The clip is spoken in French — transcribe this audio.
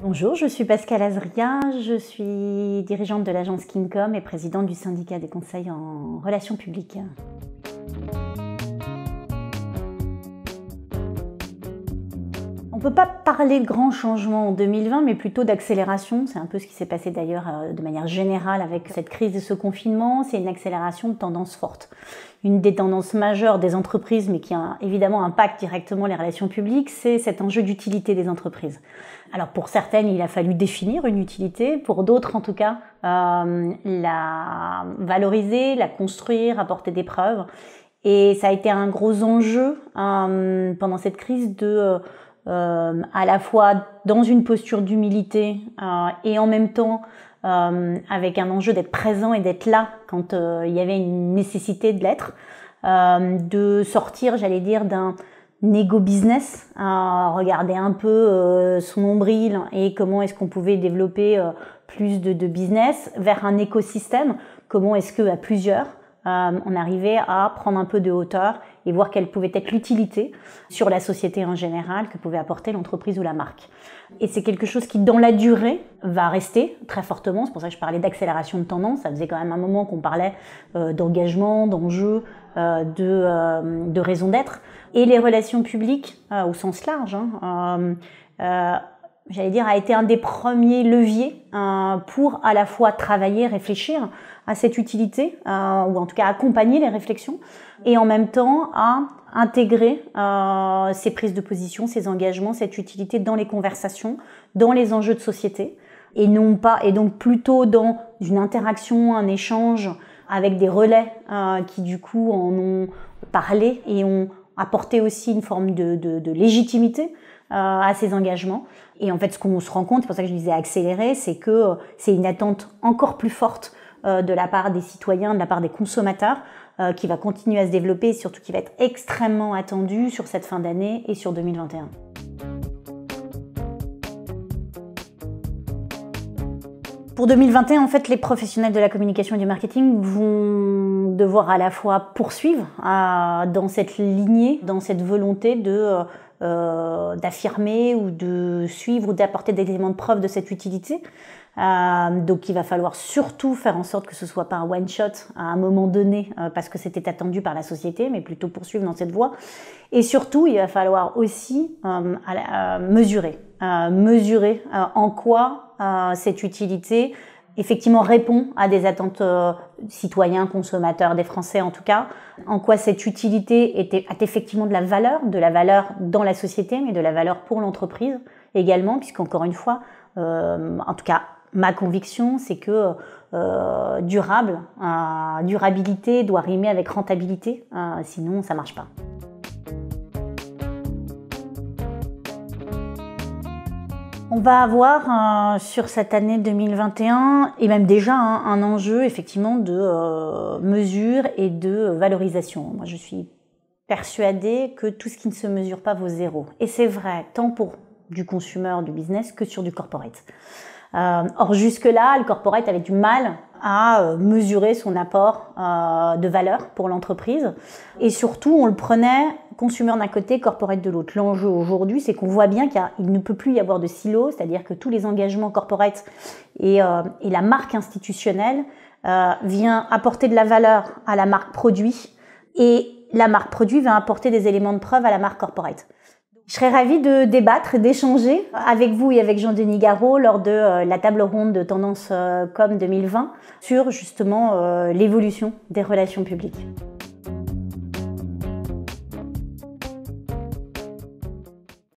Bonjour, je suis Pascale Azria, je suis dirigeante de l'agence Kingcom et présidente du syndicat des conseils en relations publiques. On ne peut pas parler de grands changements en 2020, mais plutôt d'accélération. C'est un peu ce qui s'est passé d'ailleurs de manière générale avec cette crise et ce confinement. C'est une accélération de tendances fortes. Une des tendances majeures des entreprises, mais qui évidemment impacte directement les relations publiques, c'est cet enjeu d'utilité des entreprises. Alors pour certaines, il a fallu définir une utilité, pour d'autres en tout cas, la valoriser, la construire, apporter des preuves. Et ça a été un gros enjeu pendant cette crise à la fois dans une posture d'humilité et en même temps avec un enjeu d'être présent et d'être là quand il y avait une nécessité de l'être, de sortir, j'allais dire, d'un négo-business, regarder un peu son nombril et comment est-ce qu'on pouvait développer plus de business vers un écosystème, comment est-ce qu'à plusieurs, on arrivait à prendre un peu de hauteur et voir quelle pouvait être l'utilité sur la société en général que pouvait apporter l'entreprise ou la marque. Et c'est quelque chose qui, dans la durée, va rester très fortement. C'est pour ça que je parlais d'accélération de tendance. Ça faisait quand même un moment qu'on parlait d'engagement, d'enjeu, de raison d'être. Et les relations publiques, au sens large, j'allais dire, a été un des premiers leviers pour à la fois travailler, réfléchir à cette utilité, ou en tout cas accompagner les réflexions, et en même temps à intégrer ces prises de position, ces engagements, cette utilité dans les conversations, dans les enjeux de société, et donc plutôt dans une interaction, un échange avec des relais qui du coup en ont parlé et ont apporté aussi une forme de légitimité à ces engagements. Et en fait, ce qu'on se rend compte, c'est pour ça que je disais accélérer, c'est que c'est une attente encore plus forte de la part des citoyens, de la part des consommateurs, qui va continuer à se développer et surtout qui va être extrêmement attendue sur cette fin d'année et sur 2021. Pour 2021, en fait, les professionnels de la communication et du marketing vont devoir à la fois poursuivre dans cette lignée, dans cette volonté d'affirmer ou de suivre ou d'apporter des éléments de preuve de cette utilité. Donc il va falloir surtout faire en sorte que ce soit pas un one shot à un moment donné parce que c'était attendu par la société, mais plutôt poursuivre dans cette voie. Et surtout, il va falloir aussi mesurer en quoi cette utilité effectivement répond à des attentes citoyens, consommateurs, des Français en tout cas, en quoi cette utilité a effectivement de la valeur dans la société, mais de la valeur pour l'entreprise également, puisqu'encore une fois, en tout cas, ma conviction, c'est que durabilité doit rimer avec rentabilité, sinon ça marche pas. On va avoir sur cette année 2021 et même déjà un enjeu effectivement de mesure et de valorisation. Moi, je suis persuadée que tout ce qui ne se mesure pas vaut zéro. Et c'est vrai tant pour du consumer, du business, que sur du corporate. Or jusque-là, le corporate avait du mal à mesurer son apport de valeur pour l'entreprise. Et surtout, on le prenait consumer d'un côté, corporate de l'autre. L'enjeu aujourd'hui, c'est qu'on voit bien qu'il ne peut plus y avoir de silo, c'est-à-dire que tous les engagements corporate et la marque institutionnelle vient apporter de la valeur à la marque produit et la marque produit va apporter des éléments de preuve à la marque corporate. Je serais ravie de débattre et d'échanger avec vous et avec Jean-Denis Garot lors de la table ronde de Tendance Com 2020 sur justement l'évolution des relations publiques.